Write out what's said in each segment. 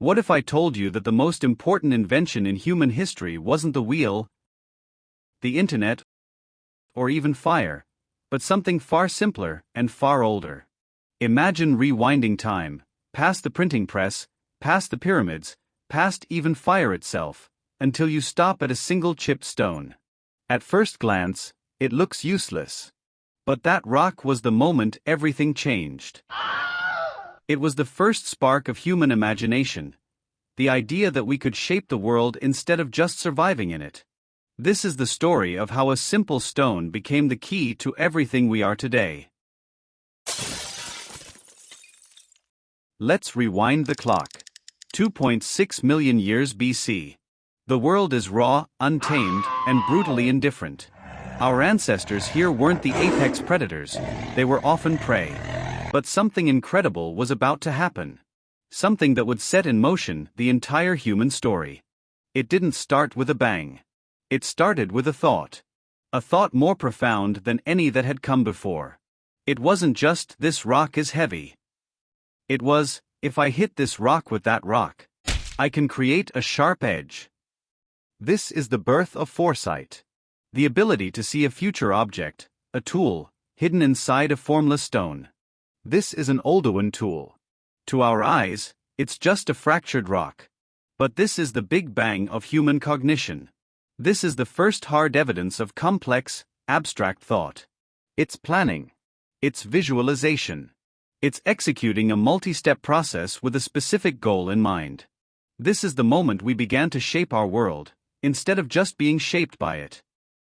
What if I told you that the most important invention in human history wasn't the wheel, the internet, or even fire, but something far simpler and far older? Imagine rewinding time, past the printing press, past the pyramids, past even fire itself, until you stop at a single chipped stone. At first glance, it looks useless. But that rock was the moment everything changed. It was the first spark of human imagination, the idea that we could shape the world instead of just surviving in it. This is the story of how a simple stone became the key to everything we are today. Let's rewind the clock. 2.6 million years BC. The world is raw, untamed, and brutally indifferent. Our ancestors here weren't the apex predators, they were often prey. But something incredible was about to happen. Something that would set in motion the entire human story. It didn't start with a bang. It started with a thought. A thought more profound than any that had come before. It wasn't just, "This rock is heavy." It was, "If I hit this rock with that rock, I can create a sharp edge." This is the birth of foresight. The ability to see a future object, a tool, hidden inside a formless stone. This is an Oldowan tool. To our eyes, it's just a fractured rock. But this is the big bang of human cognition. This is the first hard evidence of complex, abstract thought. It's planning. It's visualization. It's executing a multi-step process with a specific goal in mind. This is the moment we began to shape our world, instead of just being shaped by it.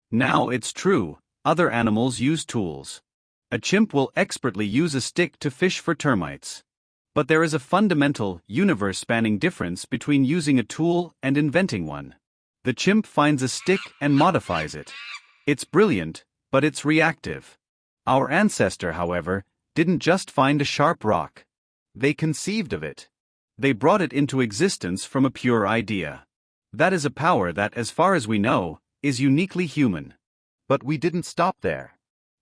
Now it's true, other animals use tools. A chimp will expertly use a stick to fish for termites. But there is a fundamental, universe-spanning difference between using a tool and inventing one. The chimp finds a stick and modifies it. It's brilliant, but it's reactive. Our ancestor, however, didn't just find a sharp rock. They conceived of it. They brought it into existence from a pure idea. That is a power that, as far as we know, is uniquely human. But we didn't stop there.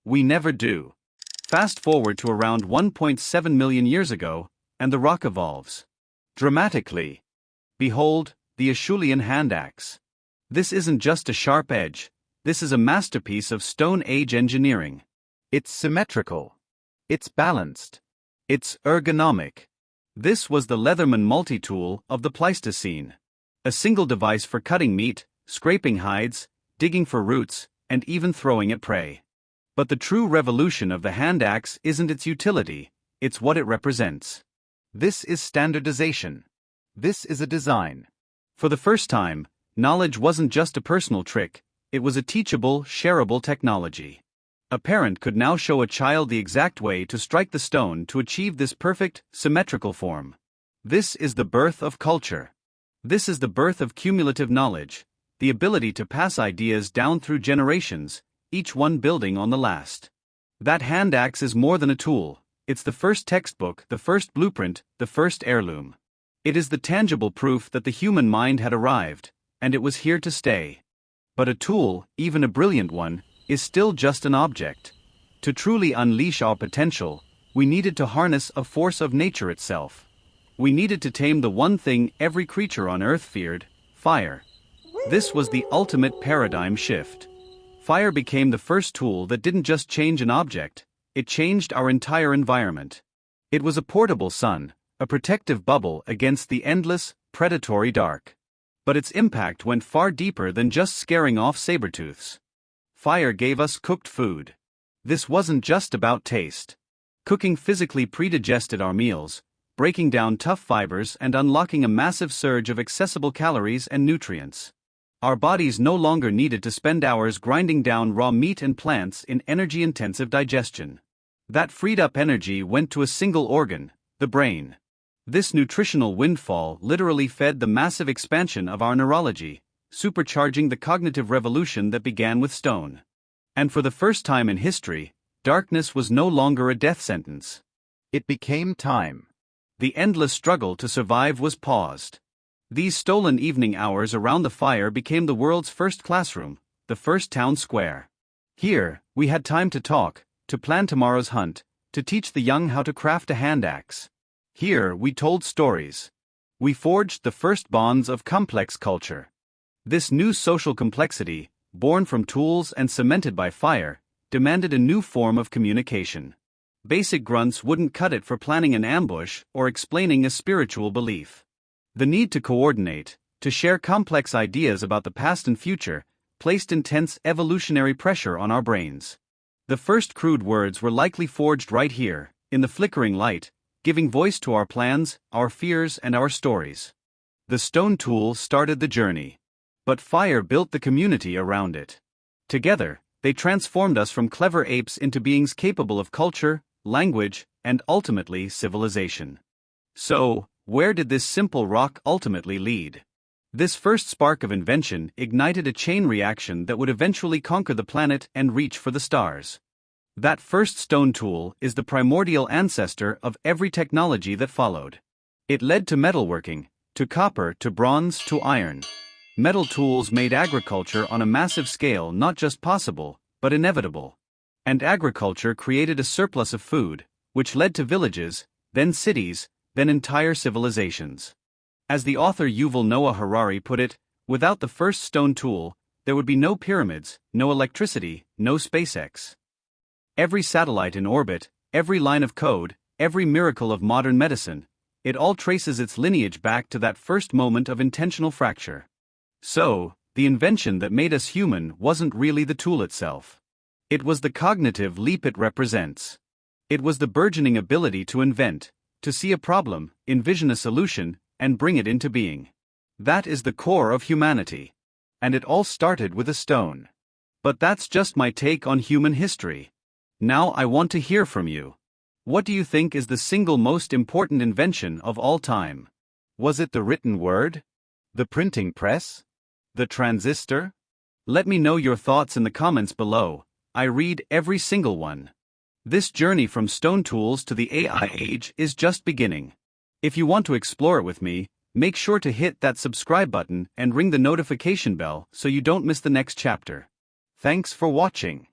We never do. Fast forward to around 1.7 million years ago, and the rock evolves. Dramatically. Behold, the Acheulean hand axe. This isn't just a sharp edge, this is a masterpiece of Stone Age engineering. It's symmetrical. It's balanced. It's ergonomic. This was the Leatherman multi-tool of the Pleistocene. A single device for cutting meat, scraping hides, digging for roots, and even throwing at prey. But the true revolution of the hand axe isn't its utility, it's what it represents. This is standardization. This is a design. For the first time, knowledge wasn't just a personal trick, it was a teachable, shareable technology. A parent could now show a child the exact way to strike the stone to achieve this perfect, symmetrical form. This is the birth of culture. This is the birth of cumulative knowledge, the ability to pass ideas down through generations, each one building on the last. That hand axe is more than a tool, it's the first textbook, the first blueprint, the first heirloom. It is the tangible proof that the human mind had arrived, and it was here to stay. But a tool, even a brilliant one, is still just an object. To truly unleash our potential, we needed to harness a force of nature itself. We needed to tame the one thing every creature on Earth feared: fire. This was the ultimate paradigm shift. Fire became the first tool that didn't just change an object, it changed our entire environment. It was a portable sun, a protective bubble against the endless, predatory dark. But its impact went far deeper than just scaring off saber-tooths. Fire gave us cooked food. This wasn't just about taste. Cooking physically predigested our meals, breaking down tough fibers and unlocking a massive surge of accessible calories and nutrients. Our bodies no longer needed to spend hours grinding down raw meat and plants in energy-intensive digestion. That freed-up energy went to a single organ, the brain. This nutritional windfall literally fed the massive expansion of our neurology, supercharging the cognitive revolution that began with stone. And for the first time in history, darkness was no longer a death sentence. It became time. The endless struggle to survive was paused. These stolen evening hours around the fire became the world's first classroom, the first town square. Here, we had time to talk, to plan tomorrow's hunt, to teach the young how to craft a hand axe. Here, we told stories. We forged the first bonds of complex culture. This new social complexity, born from tools and cemented by fire, demanded a new form of communication. Basic grunts wouldn't cut it for planning an ambush or explaining a spiritual belief. The need to coordinate, to share complex ideas about the past and future, placed intense evolutionary pressure on our brains. The first crude words were likely forged right here, in the flickering light, giving voice to our plans, our fears, and our stories. The stone tool started the journey. But fire built the community around it. Together, they transformed us from clever apes into beings capable of culture, language, and ultimately civilization. So, where did this simple rock ultimately lead? This first spark of invention ignited a chain reaction that would eventually conquer the planet and reach for the stars. That first stone tool is the primordial ancestor of every technology that followed. It led to metalworking, to copper, to bronze, to iron. Metal tools made agriculture on a massive scale not just possible, but inevitable. And agriculture created a surplus of food, which led to villages, then cities, then entire civilizations. As the author Yuval Noah Harari put it, without the first stone tool, there would be no pyramids, no electricity, no SpaceX. Every satellite in orbit, every line of code, every miracle of modern medicine, it all traces its lineage back to that first moment of intentional fracture. So, the invention that made us human wasn't really the tool itself. It was the cognitive leap it represents. It was the burgeoning ability to invent, to see a problem, envision a solution, and bring it into being. That is the core of humanity. And it all started with a stone. But that's just my take on human history. Now I want to hear from you. What do you think is the single most important invention of all time? Was it the written word? The printing press? The transistor? Let me know your thoughts in the comments below. I read every single one. This journey from stone tools to the AI age is just beginning. If you want to explore it with me, make sure to hit that subscribe button and ring the notification bell so you don't miss the next chapter. Thanks for watching.